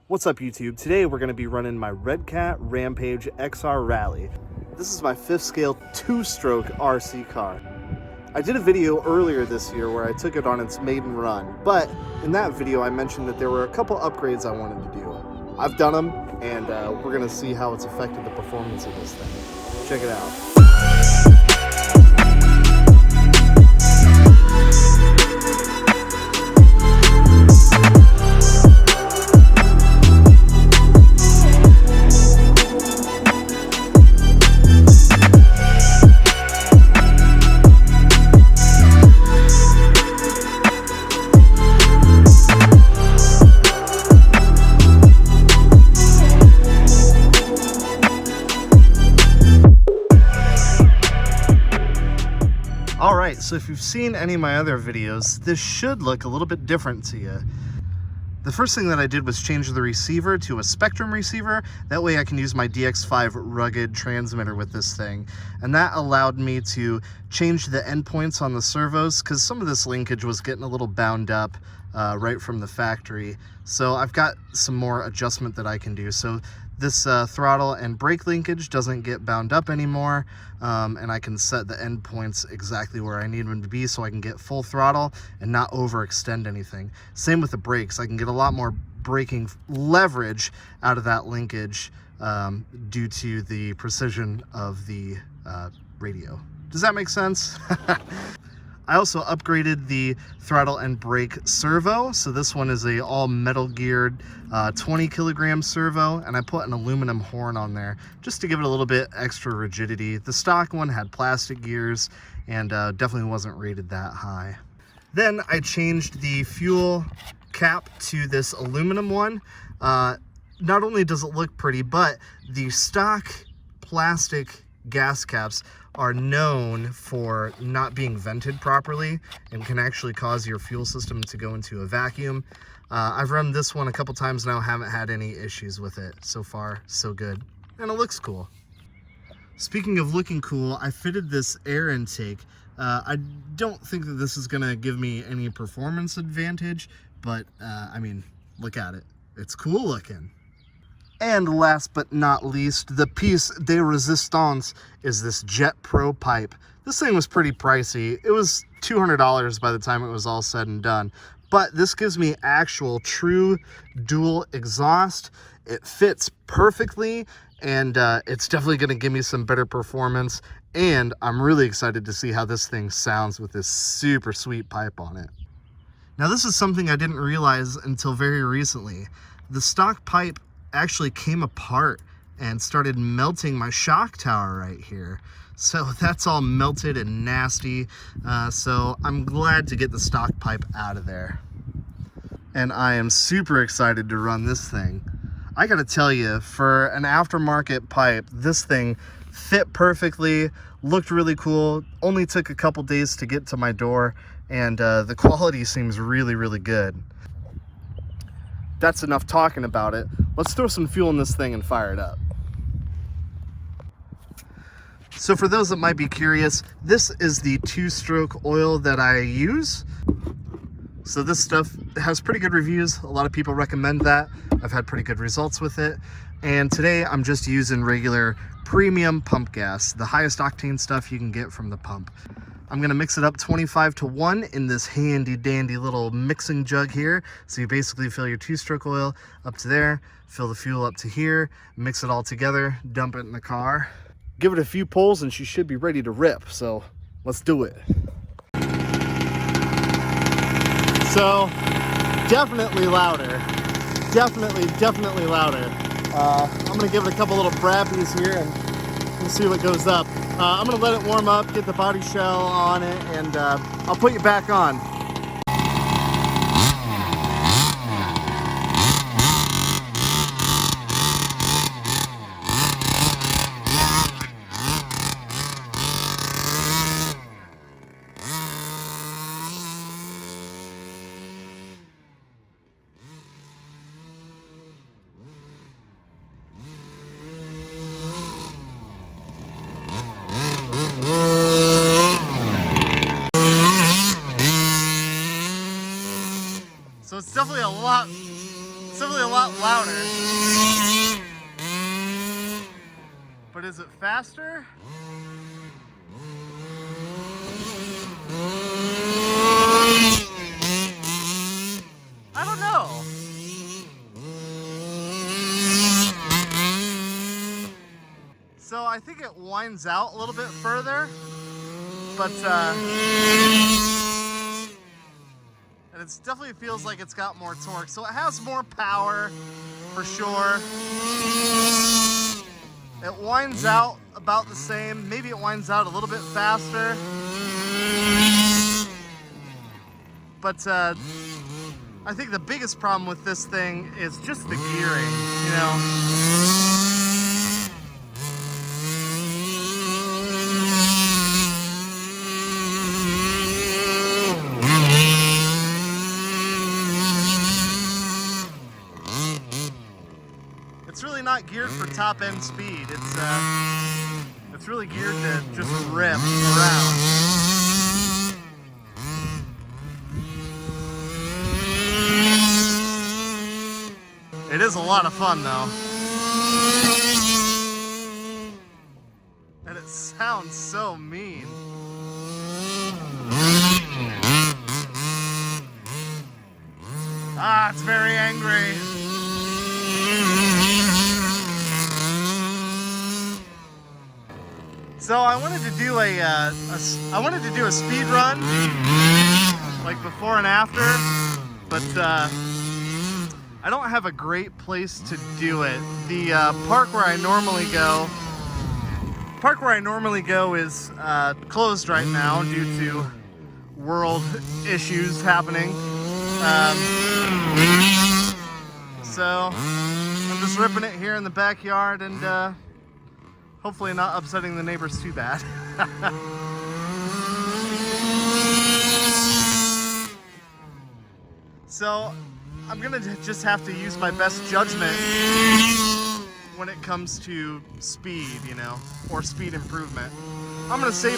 What's up YouTube? Today we're going to be running my Redcat Rampage XR Rally. This is my 5th scale 2-stroke RC car. I did a video earlier this year where I took it on its maiden run, but in that video I mentioned that there were a couple upgrades I wanted to do. I've done them, and we're going to see how it's affected the performance of this thing. Check it out. Alright, so if you've seen any of my other videos, this should look a little bit different to you. The first thing that I did was change the receiver to a Spectrum receiver. That way I can use my DX5 rugged transmitter with this thing. And that allowed me to change the endpoints on the servos, because some of this linkage was getting a little bound up right from the factory. So I've got some more adjustment that I can do. So this throttle and brake linkage doesn't get bound up anymore, and I can set the endpoints exactly where I need them to be so I can get full throttle and not overextend anything. Same with the brakes. I can get a lot more braking leverage out of that linkage due to the precision of the radio. Does that make sense? I also upgraded the throttle and brake servo. So this one is a all metal geared 20 kilogram servo, and I put an aluminum horn on there just to give it a little bit extra rigidity. The stock one had plastic gears and definitely wasn't rated that high. Then I changed the fuel cap to this aluminum one. Not only does it look pretty, but the stock plastic gas caps are known for not being vented properly and can actually cause your fuel system to go into a vacuum. I've run this one a couple times now, haven't had any issues with it. So far, so good. And it looks cool. Speaking of looking cool, I fitted this air intake. I don't think that this is gonna give me any performance advantage, but I mean, look at it. It's cool looking. And last but not least, the piece de resistance is this Jet Pro pipe. This thing was pretty pricey. It was $200 by the time it was all said and done. But this gives me actual true dual exhaust. It fits perfectly, and it's definitely going to give me some better performance. And I'm really excited to see how this thing sounds with this super sweet pipe on it. Now, this is something I didn't realize until very recently. The stock pipe actually came apart and started melting my shock tower right here. So that's all melted and nasty. So I'm glad to get the stock pipe out of there. And I am super excited to run this thing. I gotta tell you, for an aftermarket pipe, this thing fit perfectly, looked really cool, only took a couple days to get to my door, and the quality seems really, really good. That's enough talking about it. Let's throw some fuel in this thing and fire it up. So for those that might be curious, this is the 2-stroke oil that I use. So this stuff has pretty good reviews. A lot of people recommend that. I've had pretty good results with it. And today I'm just using regular premium pump gas, the highest octane stuff you can get from the pump. I'm gonna mix it up 25-to-1 in this handy dandy little mixing jug here. So you basically fill your 2-stroke oil up to there, fill the fuel up to here, mix it all together, dump it in the car. Give it a few pulls and she should be ready to rip. So let's do it. So definitely louder, definitely louder. I'm gonna give it a couple little brabbies here and we'll see what goes up. I'm gonna let it warm up, get the body shell on it, and I'll put you back on. lot louder. But is it faster? I don't know. So I think it winds out a little bit further, but and it definitely feels like it's got more torque. So it has more power for sure. It winds out about the same. Maybe it winds out a little bit faster. But I think the biggest problem with this thing is just the gearing, you know. It's really not geared for top end speed. It's really geared to just rip around. It is a lot of fun though. And it sounds so mean. Ah, it's very angry. So I wanted to do a speed run, like before and after, but I don't have a great place to do it. The park where I normally go is closed right now due to world issues happening. So I'm just ripping it here in the backyard and hopefully not upsetting the neighbors too bad. So I'm gonna just have to use my best judgment when it comes to speed, you know, or speed improvement. I'm gonna say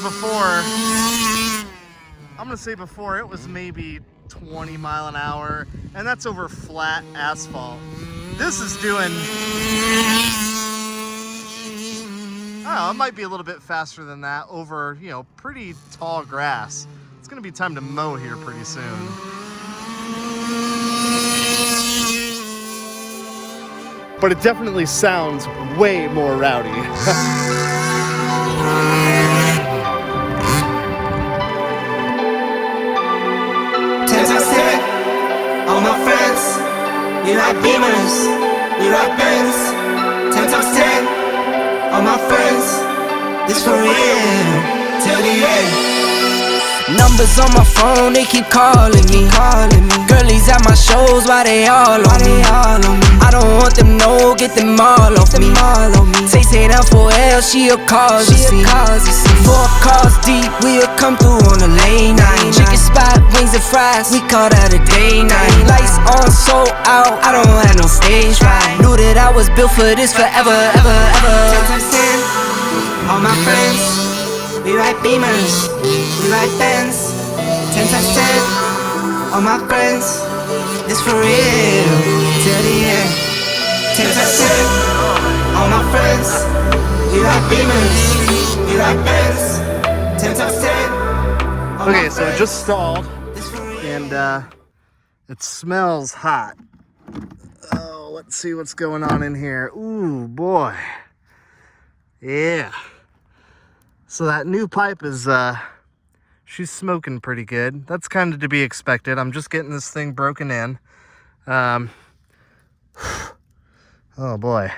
before it was maybe 20 mile an hour, and that's over flat asphalt. This is doing, I don't know, it might be a little bit faster than that over, you know, pretty tall grass. It's gonna be time to mow here pretty soon. But it definitely sounds way more rowdy. 10 times 10, all my friends, we like Beamers, we like Benz. 10 times 10, all my friends, this for real, till the end. Numbers on my phone, they keep calling me. Girlies at my shows, why they all on me? I don't want them, no, get them all off me. Say down for L, she'll cause a scene. 4 cars deep, we'll come through on a late night. Chicken spot, wings and fries, we call that a day night. Lights on, so out, I don't have no stage fright. Knew that I was built for this forever, ever, ever. 10 times 10, all my friends, we like Beamers, we like Benz. 10 times 10, all my friends, this for real, till the end. 10 times 10, all my friends, we like Beamers, we like Benz. 10 times 10. Okay, so it just stalled, and it smells hot. Oh, let's see what's going on in here. Ooh, boy. Yeah. So that new pipe is, she's smoking pretty good. That's kind of to be expected. I'm just getting this thing broken in. Oh boy.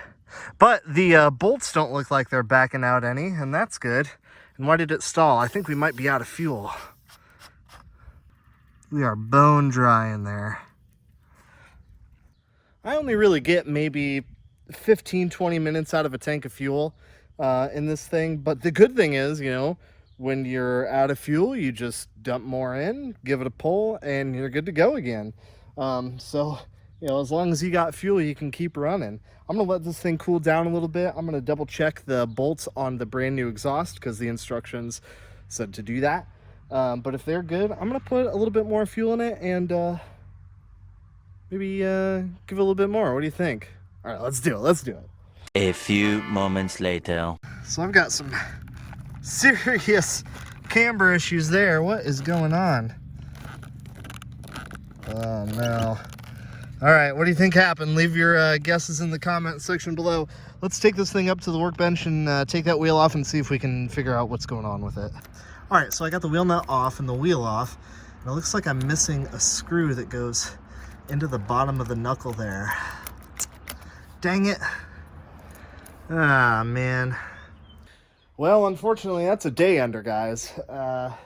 But the bolts don't look like they're backing out any, and that's good. And why did it stall? I think we might be out of fuel. We are bone dry in there. I only really get maybe 15-20 minutes out of a tank of fuel in this thing, but the good thing is, you know, when you're out of fuel, you just dump more in, give it a pull, and you're good to go again. So, you know, as long as you got fuel, you can keep running. I'm gonna let this thing cool down a little bit. I'm gonna double check the bolts on the brand new exhaust because the instructions said to do that. But if they're good, I'm gonna put a little bit more fuel in it, and maybe give it a little bit more. What do you think? All right, let's do it. Let's do it. A few moments later. So I've got some serious camber issues there. What is going on? Oh no. All right, what do you think happened? Leave your guesses in the comment section below. Let's take this thing up to the workbench and take that wheel off and see if we can figure out what's going on with it. All right, so I got the wheel nut off and the wheel off, and it looks like I'm missing a screw that goes into the bottom of the knuckle there. Dang it. Ah, man. Well, unfortunately, that's a day under, guys. I'll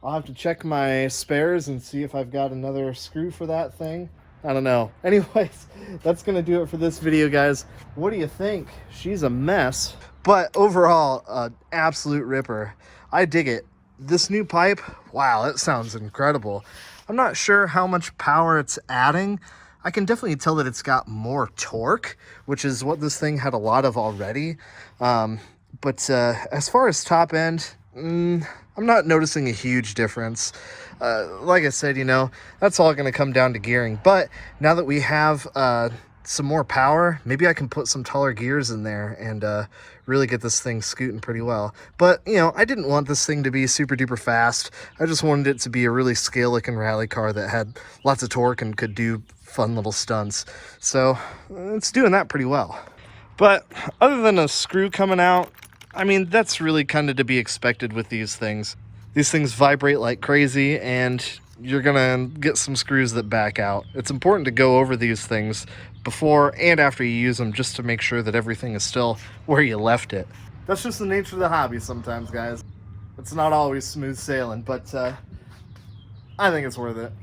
have to check my spares and see if I've got another screw for that thing. I don't know. Anyways, that's going to do it for this video, guys. What do you think? She's a mess. But overall, absolute ripper. I dig it. This new pipe, wow, that sounds incredible. I'm not sure how much power it's adding. I can definitely tell that it's got more torque, which is what this thing had a lot of already. But as far as top end, I'm not noticing a huge difference. Like I said, you know, that's all going to come down to gearing. But now that we have some more power, maybe I can put some taller gears in there and really get this thing scooting pretty well. But, you know, I didn't want this thing to be super duper fast. I just wanted it to be a really scale-looking rally car that had lots of torque and could do fun little stunts. So it's doing that pretty well. But other than a screw coming out, I mean, that's really kind of to be expected with these things. These things vibrate like crazy, and you're gonna get some screws that back out. It's important to go over these things before and after you use them just to make sure that everything is still where you left it. That's just the nature of the hobby sometimes, guys. It's not always smooth sailing, but I think it's worth it.